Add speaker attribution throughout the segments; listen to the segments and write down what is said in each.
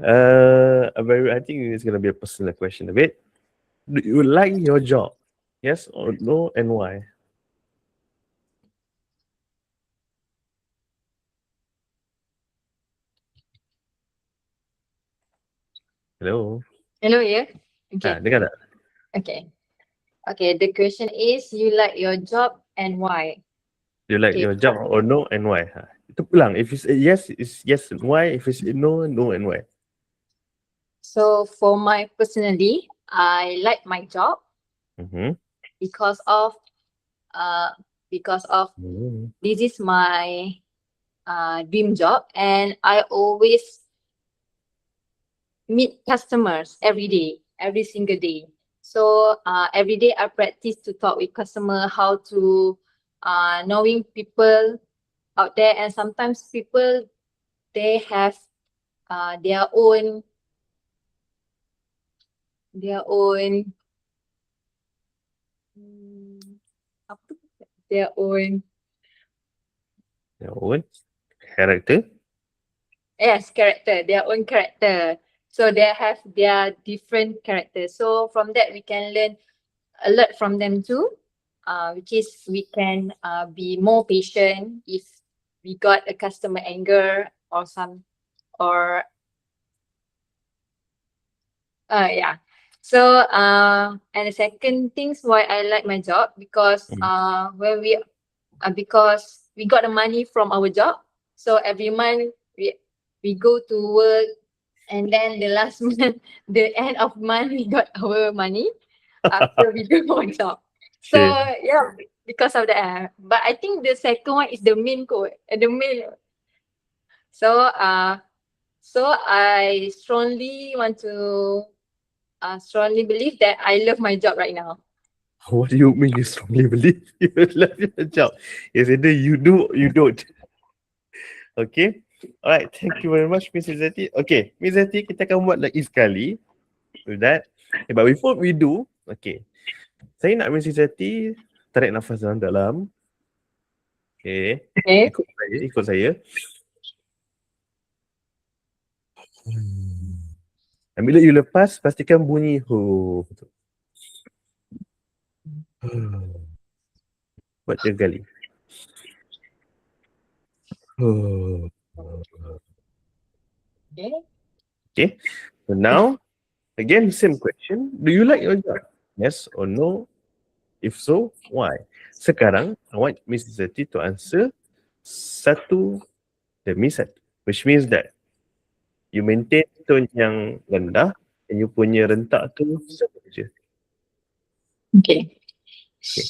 Speaker 1: I think it's gonna be a personal question a bit. Do you like your job? Yes or no, and why? Hello.
Speaker 2: Hello, yeah. Okay.
Speaker 1: Dengar tak?
Speaker 2: Okay. Okay. The question is, you like your job and why?
Speaker 1: Do you like
Speaker 2: Okay.
Speaker 1: your job or no, and why? Itu pulang. If it's a yes, it's yes and why. If it's a no, no and why.
Speaker 2: So for my personally, I like my job
Speaker 1: Mm-hmm.
Speaker 2: because of uh because of
Speaker 1: Mm-hmm.
Speaker 2: this is my dream job, and I always meet customers every day, every single day. So every day I practice to talk with customer, how to knowing people out there, and sometimes people they have their own their own mm, apa tu? Their own
Speaker 1: Your own character.
Speaker 2: yes character, their own character. So they have their different characters. So from that we can learn a lot from them too. Which is we can be more patient if we got a customer anger or some or yeah. So and the second things why I like my job because
Speaker 1: Mm.
Speaker 2: because we got the money from our job. So every month we go to work, and then the last month, the end of month, we got our money after we do our job. So
Speaker 1: Okay.
Speaker 2: yeah, because of that. But I think the second one is the main code, the main. So so I strongly believe that I love my job right now.
Speaker 1: What do you mean you strongly believe you love your job? It's either you do or you don't. Okay. Alright. Thank you very much, Miss Izzati. Okay, Miss Izzati, kita akan buat lagi sekali with that. Okay, but before we do, okay, saya nak Miss Izzati tarik nafas dalam-dalam. Okay.
Speaker 2: Okay.
Speaker 1: Ikut saya. Dan bila you lepas, pastikan bunyi hu. Buat 3 kali.
Speaker 2: Okay.
Speaker 1: Okay. So now, again, same question. Do you like your job? Yes or no? If so, why? Sekarang, I want Miss Izzati to answer satu demi satu. Which means that you maintain tone yang rendah dan you punya rentak tu sama je.
Speaker 2: Okay.
Speaker 1: Okay.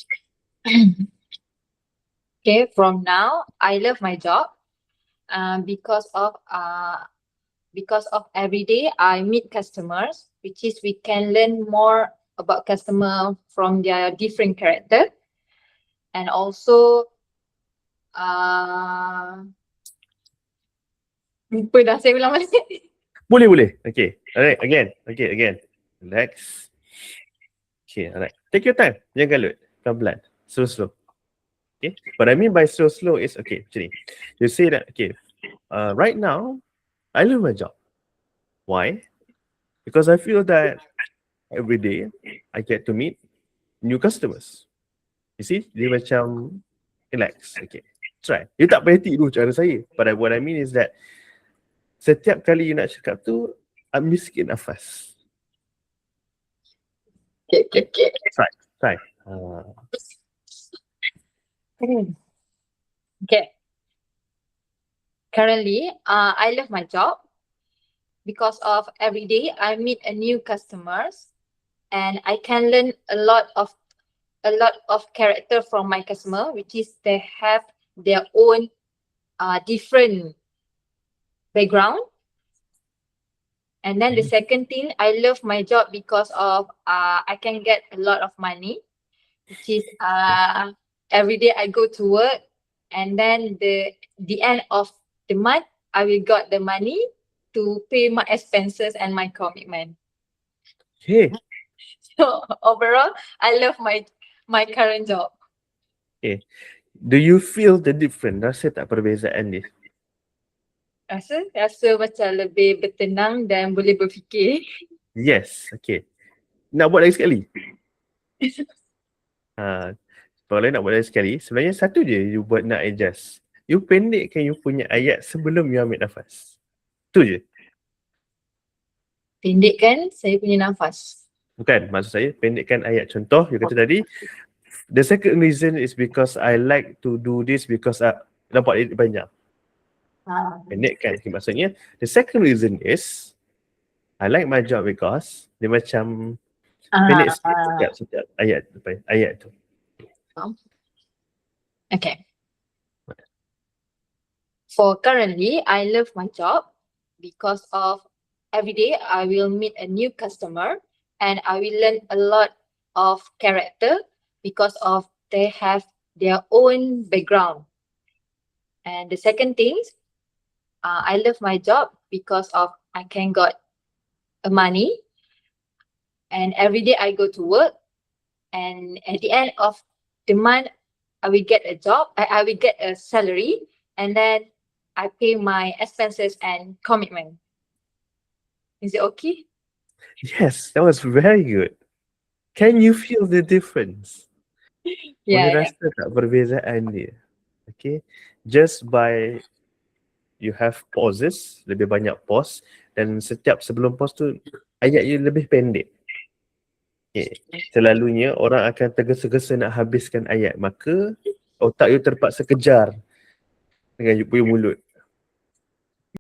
Speaker 2: Okay. From now, I love my job. Because of every day I meet customers, which is we can learn more about customer from their different character, and also lupa dah saya ulang balik.
Speaker 1: Boleh. Okay. Alright, again. Okay, again. Relax. Okay, alright. Take your time. Jangan kalut. Pelan-pelan. Slow. Okay. What I mean by slow is, okay, macam ni. You say that, okay, right now, I love my job. Why? Because I feel that every day, I get to meet new customers. You see, dia macam relax. Okay. Try. You tak payah tiru cara saya. But what I mean is that setiap kali you nak cakap tu, ambil sikit nafas.
Speaker 2: Okay.
Speaker 1: Try.
Speaker 2: Okay. Currently, I love my job because of every day I meet a new customers, and I can learn a lot of character from my customer, which is they have their own different background. And then the second thing, I love my job because of I can get a lot of money, which is every day I go to work, and then the end of the month I will got the money to pay my expenses and my commitment.
Speaker 1: Okay.
Speaker 2: So overall, I love my current job.
Speaker 1: Okay. Do you feel the difference? Rasa tak perbezaan ni?
Speaker 2: Rasa macam lebih bertenang dan boleh berfikir.
Speaker 1: Yes, okay. Nak buat lagi sekali? Kalau nak buat lagi sekali, sebenarnya satu je you buat nak adjust. You pendekkan you punya ayat sebelum you ambil nafas. Tu je.
Speaker 2: Pendekkan saya punya nafas.
Speaker 1: Bukan, maksud saya pendekkan ayat. Contoh, you kata tadi, the second reason is because I like to do this because nampak dia banyak. Pendekkan. Okay, maksudnya, the second reason is I like my job because dia macam pendek sikit setiap ayat tu.
Speaker 2: Okay. For currently, I love my job because of every day I will meet a new customer and I will learn a lot of character because of they have their own background. And the second thing, I love my job because of I can got money and every day I go to work and at the end of the month I will get a job, I will get a salary and then I pay my expenses and commitment. Is it okay?
Speaker 1: Yes, that was very good. Can you feel the difference? Boleh
Speaker 2: Yeah.
Speaker 1: rasa tak perbezaan dia? Okay, just by you have pauses, lebih banyak pause dan setiap sebelum pause tu ayat you lebih pendek. Okay. Selalunya orang akan tergesa-gesa nak habiskan ayat, maka otak you terpaksa kejar dengan you punya mulut.